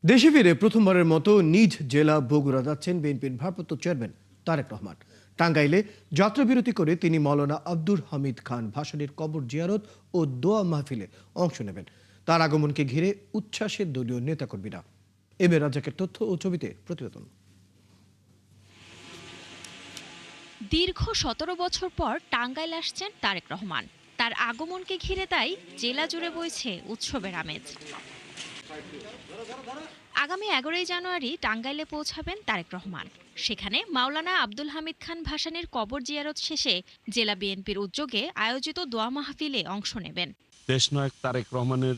দেশে ফিরে প্রথমবারের মতো নিজ জেলা বগুড়া যাচ্ছেন বিএনপির ভারপ্রাপ্ত চেয়ারম্যান তারেক রহমান। টাঙ্গাইলে যাত্রাবিরতি করে তিনি মাওলানা আব্দুল হামিদ খান ভাসানীর কবর জিয়ারত ও দোয়া মাহফিলে অংশ নেবেন। তার আগমনকে ঘিরে উচ্ছ্বাসের দলীয় নেতাকর্মীরা। এম এ রাজাকের তথ্য ও ছবিতে প্রতিবেদন। দীর্ঘ ১৭ বছর পর টাঙ্গাইল আসছেন তারেক রহমান। তার আগমনকে ঘিরে তাই জেলা জুড়ে বইছে উৎসবের আমেজ। আগামী ১১ জানুয়ারি টাঙ্গাইলে পৌঁছাবেন তারেক রহমান। সেখানে মাওলানা আব্দুল হামিদ খান ভাসানীর কবর জিয়ারত শেষে জেলা বিএনপির উদ্যোগে আয়োজিত দোয়া মাহফিলে অংশ নেবেন। দেশনায়ক তারেক রহমানের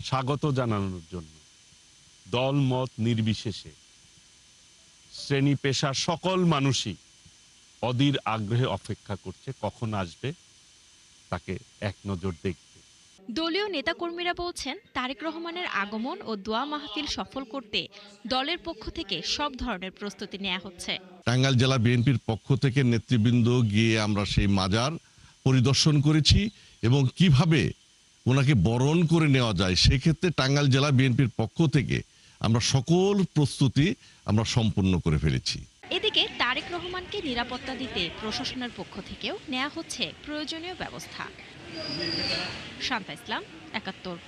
স্বাগত জানানোর জন্য দল মত নির্বিশেষে শ্রেণী পেশার সকল মানুষই অধীর আগ্রহে অপেক্ষা করছে কখন আসবে তাকে এক নজর দেখতে। দলীয় নেতাকর্মীরা বলছেন, তারেক রহমানের আগমন ও দোয়া মাহফিল সফল করতে দলের পক্ষ থেকে সব ধরনের প্রস্তুতি নেওয়া হচ্ছে। টাঙ্গাইল জেলা বিএনপির পক্ষ থেকে নেতৃবৃন্দ গিয়ে আমরা সেই মাজার পরিদর্শন করেছি এবং কিভাবে ওনাকে বরণ করে নেওয়া যায় সেক্ষেত্রে টাঙ্গাইল জেলা বিএনপির পক্ষ থেকে আমরা সকল প্রস্তুতি আমরা সম্পূর্ণ করে ফেলেছি। এদিকে তারেক রহমানকে নিরাপত্তা দিতে প্রশাসনের পক্ষ থেকেও নেওয়া হচ্ছে প্রয়োজনীয় ব্যবস্থা। শান্তা ইসলাম, ৭১।